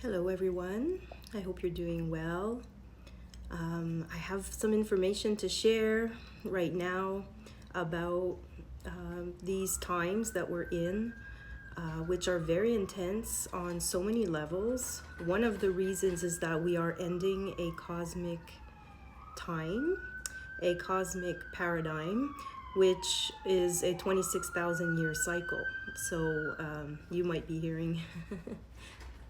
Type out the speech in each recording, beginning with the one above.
Hello, everyone. I hope you're doing well. I have some information to share right now about these times that we're in, which are very intense on so many levels. One of the reasons is that we are ending a cosmic time, a cosmic paradigm, which is a 26,000 year cycle. So you might be hearing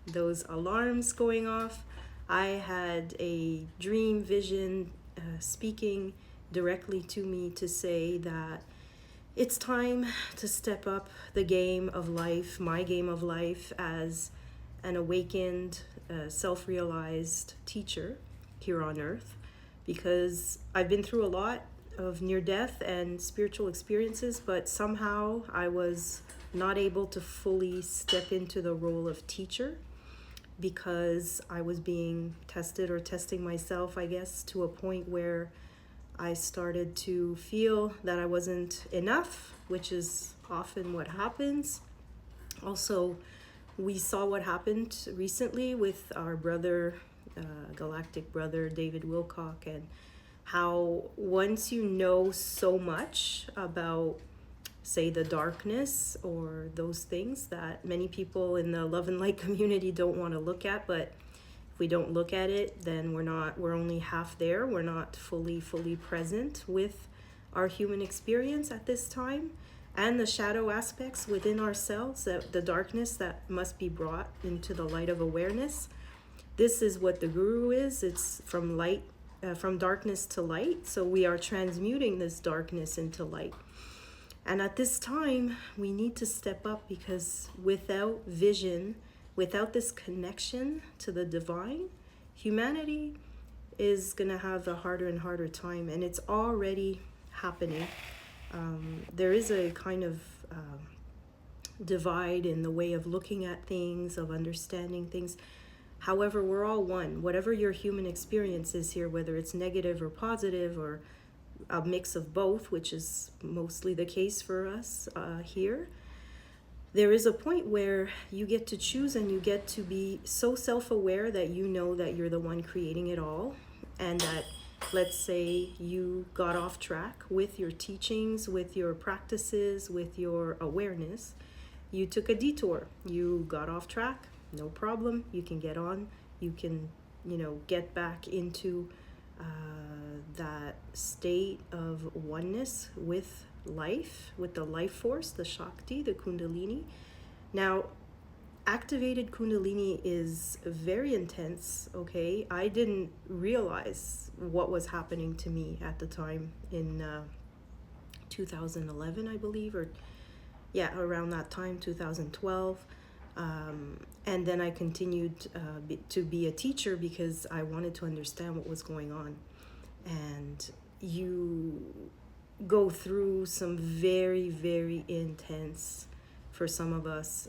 those alarms going off. I had a dream vision speaking directly to me to say that it's time to step up the game of life, my game of life, as an awakened, self realized teacher here on earth, because I've been through a lot of near death and spiritual experiences, but somehow I was not able to fully step into the role of teacher because I was being tested or testing myself, I guess, to a point where I started to feel that I wasn't enough, which is often what happens. Also, we saw what happened recently with our brother, galactic brother, David Wilcock, and how once you know so much about, say, the darkness or those things that many people in the love and light community don't want to look at, but if we don't look at it, then we're only half there. We're not fully present with our human experience at this time, and the shadow aspects within ourselves, the darkness that must be brought into the light of awareness. This is what the guru is. It's from light, from darkness to light. So we are transmuting this darkness into light. And at this time, we need to step up, because without vision, without this connection to the divine, humanity is going to have a harder and harder time. And it's already happening. There is a kind of divide in the way of looking at things, of understanding things. However, we're all one. Whatever your human experience is here, whether it's negative or positive or a mix of both, which is mostly the case for us here, there is a point where you get to choose, and you get to be so self-aware that you know that you're the one creating it all, and that, let's say, you got off track with your teachings, with your practices, with your awareness. You took a detour, you got off track, no problem. You can get on, you can, get back into that state of oneness with life, with the life force, the Shakti, the Kundalini. Now, activated Kundalini is very intense, okay? I didn't realize what was happening to me at the time in 2011, I believe, or around that time, 2012. And then I continued to be a teacher because I wanted to understand what was going on. And you go through some very, very intense, for some of us,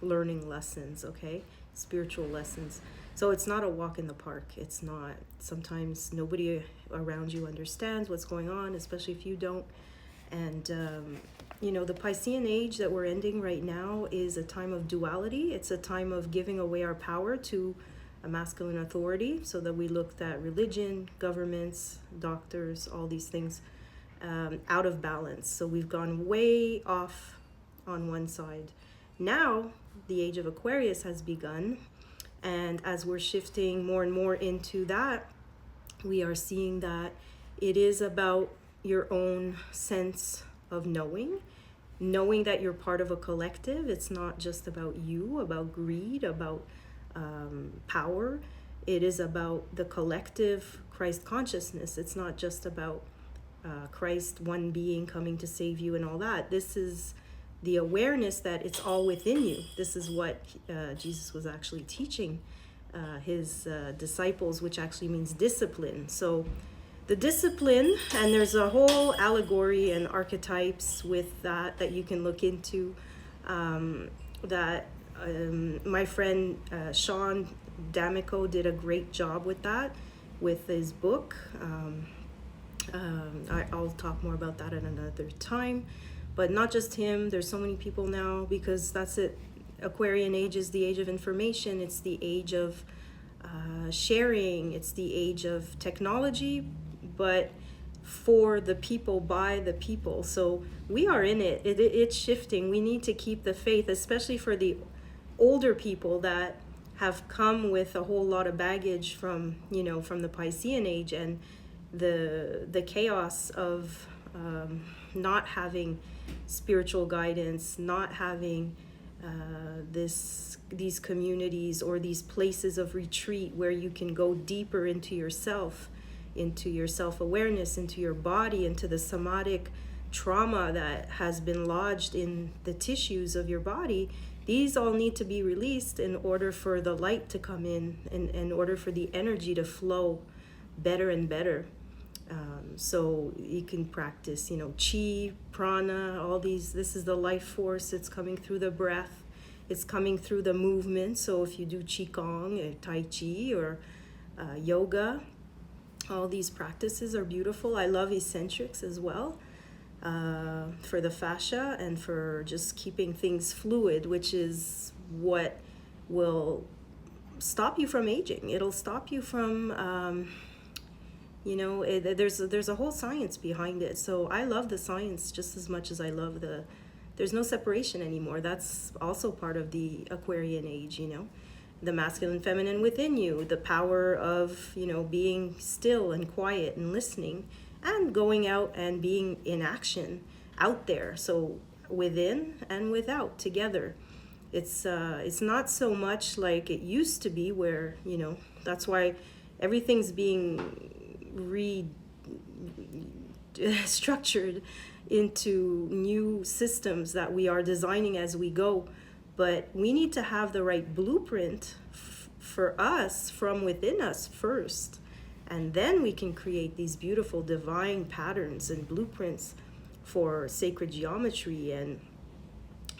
learning lessons, okay? Spiritual lessons. So it's not a walk in the park. It's not. Sometimes nobody around you understands what's going on, especially if you don't. And, the Piscean age that we're ending right now is a time of duality. It's a time of giving away our power to a masculine authority, so that we looked at religion, governments, doctors, all these things out of balance. So we've gone way off on one side. Now, the age of Aquarius has begun. And as we're shifting more and more into that, we are seeing that it is about your own sense of knowing that you're part of a collective. It's not just about you, about greed, about power. It is about the collective Christ consciousness. It's not just about Christ, one being coming to save you and all that. This is the awareness that it's all within you. This is what Jesus was actually teaching his disciples, which actually means discipline. So the discipline, and there's a whole allegory and archetypes with that you can look into, that my friend Sean D'Amico did a great job with that, with his book. I'll talk more about that at another time. But not just him, there's so many people now, because that's it. Aquarian age is the age of information. It's the age of sharing. It's the age of technology, but for the people, by the people. So we are in it. It's shifting. We need to keep the faith, especially for the older people that have come with a whole lot of baggage from, from the Piscean age, and the chaos of not having spiritual guidance, not having these communities or these places of retreat where you can go deeper into yourself, into your self-awareness, into your body, into the somatic trauma that has been lodged in the tissues of your body. These all need to be released in order for the light to come in order for the energy to flow better and better. So you can practice, chi, prana, all these. This is the life force. It's coming through the breath. It's coming through the movement. So if you do qigong or tai chi or yoga, all these practices are beautiful. I love eccentrics as well, for the fascia and for just keeping things fluid, which is what will stop you from aging. It'll stop you from... there's a whole science behind it. So I love the science just as much as I love there's no separation anymore. That's also part of the Aquarian age, the masculine, feminine within you, the power of, being still and quiet and listening and going out and being in action out there. So within and without together. It's not so much like it used to be where, that's why everything's being restructured into new systems that we are designing as we go. But we need to have the right blueprint for us from within us first, and then we can create these beautiful divine patterns and blueprints for sacred geometry and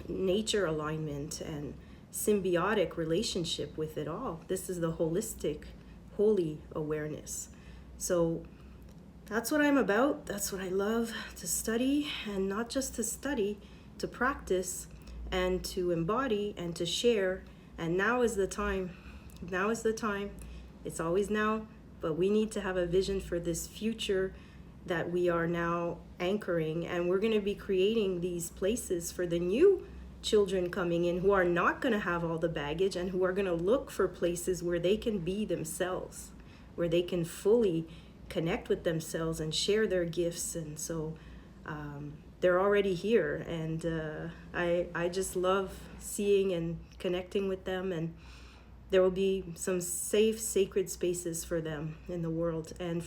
nature alignment and symbiotic relationship with it all. This is the holistic, holy awareness. So that's what I'm about. That's what I love to study, and not just to study, to practice and to embody and to share. And now is the time. Now is the time. It's always now, but we need to have a vision for this future that we are now anchoring, and we're going to be creating these places for the new children coming in who are not going to have all the baggage and who are going to look for places where they can be themselves, where they can fully connect with themselves and share their gifts. And so they're already here, and I just love seeing and connecting with them, and there will be some safe, sacred spaces for them in the world, and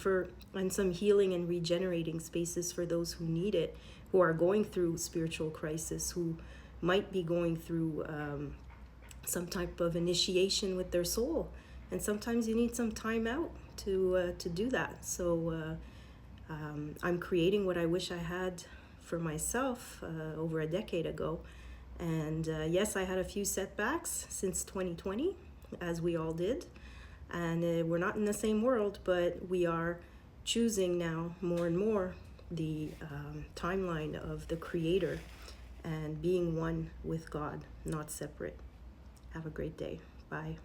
some healing and regenerating spaces for those who need it, who are going through spiritual crisis, who might be going through some type of initiation with their soul. And sometimes you need some time out to do that. So I'm creating what I wish I had for myself over a decade ago. And yes, I had a few setbacks since 2020, as we all did. And we're not in the same world, but we are choosing now more and more the timeline of the Creator and being one with God, not separate. Have a great day. Bye.